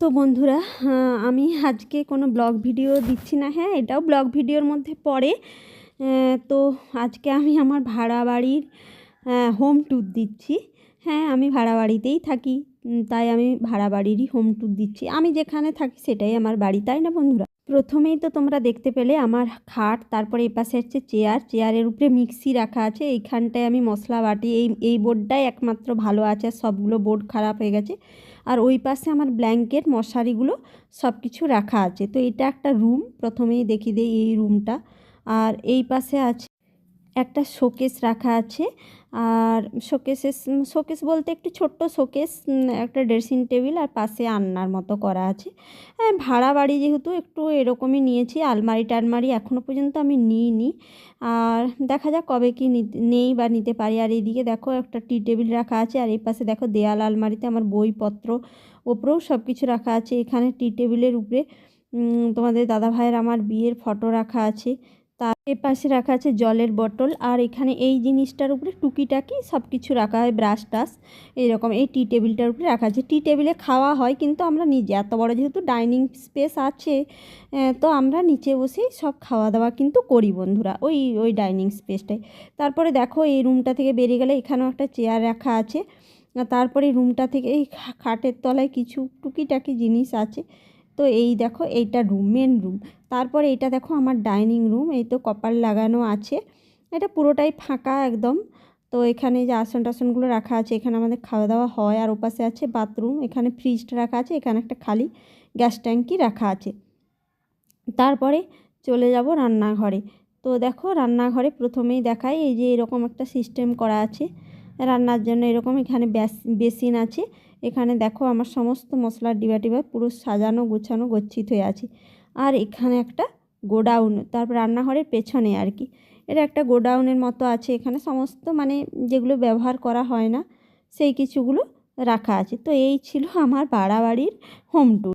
তো বন্ধুরা, আমি আজকে কোনো ব্লগ ভিডিও দিচ্ছি না। হ্যাঁ, এটাও ব্লগ ভিডিওর মধ্যে পড়ে। তো আজকে আমি আমার ভাড়া বাড়ির হোম ট্যুর দিচ্ছি। হ্যাঁ, আমি ভাড়া বাড়িতেই থাকি, তাই আমি ভাড়া বাড়িরই হোম ট্যুর দিচ্ছি। আমি যেখানে থাকি সেটাই আমার বাড়ি, তাই না বন্ধুরা? প্রথমেই তো তোমরা দেখতে পেলে আমার খাট, তারপরে এপাশে হচ্ছে চেয়ারের উপরে মিক্সি রাখা আছে। এইখানটায় আমি মশলা বাটি। এই বোর্ডটাই একমাত্র ভালো আছে, সবগুলো বোর্ড খারাপ হয়ে গেছে। আর ওই পাশে আমার ব্ল্যাঙ্কেট, মশারিগুলো সব কিছু রাখা আছে। তো এটা একটা রুম, প্রথমেই দেখিয়ে দিই এই রুমটা। আর এই পাশে আছে একটা শোকেস রাখা আছে। আর শোকেস বলতে একটু ছোট্ট শোকেস, একটা ড্রেসিং টেবিল, আর পাশে আলনার মতো করা আছে। হ্যাঁ, ভাড়া বাড়ি যেহেতু একটু এরকমই নিয়েছি। আলমারি টালমারি এখনও পর্যন্ত আমি নিইনি, আর দেখা যাক কবে কি নেই বা নিতে পারি। আর এইদিকে দেখো একটা টি টেবিল রাখা আছে, আর এই পাশে দেখো দেয়াল আলমারিতে আমার বইপত্র ওপরেও সব কিছু রাখা আছে। এখানে টি টেবিলের উপরে তোমাদের দাদাভাইয়ের আমার বিয়ের ফটো রাখা আছে। তার পাশে রাখা আছে জলের বোতল। আর এখানে এই জিনিসটার উপরে টুকিটাকি সব কিছু রাখা হয়, ব্রাশ টাশ এইরকম। এই টি টেবিলটার উপরে রাখা আছে। টি টেবিলে খাওয়া হয়, কিন্তু আমরা নিজে এত বড় যেহেতু ডাইনিং স্পেস আছে, তো আমরা নিচে বসেই সব খাওয়া দাওয়া কিন্তু করি বন্ধুরা, ওই ডাইনিং স্পেসটাই। তারপরে দেখো এই রুমটা থেকে বেরিয়ে গেলে এখানেও একটা চেয়ার রাখা আছে। তারপরে রুমটা থেকে এই খাটের তলায় কিছু টুকিটাকি জিনিস আছে। তো এই দেখো এইটা রুম, মেন রুম। তারপরে এটা দেখো আমার ডাইনিং রুম। এই তো কপার লাগানো আছে, এটা পুরোটাই ফাঁকা একদম। তো এখানে যে আসন টাসনগুলো রাখা আছে, এখানে আমাদের খাওয়া দাওয়া হয়। আর ওপাশে আছে বাথরুম, এখানে ফ্রিজটা রাখা আছে, এখানে একটা খালি গ্যাস ট্যাঙ্কি রাখা আছে। তারপরে চলে যাব রান্নাঘরে। তো দেখো রান্নাঘরে প্রথমেই দেখাই, এই যে এরকম একটা সিস্টেম করা আছে রান্নার জন্য। এরকম এখানে বেসিন আছে। এখানে দেখো আমার সমস্ত মশলার ডিবা টিবা পুরো সাজানো গোছানো গচ্ছিত হয়ে আছে। আর এখানে একটা গোডাউন, তারপর রান্নাঘরের পেছনে আর কি এটা একটা গোডাউনের মতো আছে। এখানে সমস্ত মানে যেগুলো ব্যবহার করা হয় না সেই কিছুগুলো রাখা আছে। তো এই ছিল আমার ভাড়া বাড়ির হোম ট্যুর।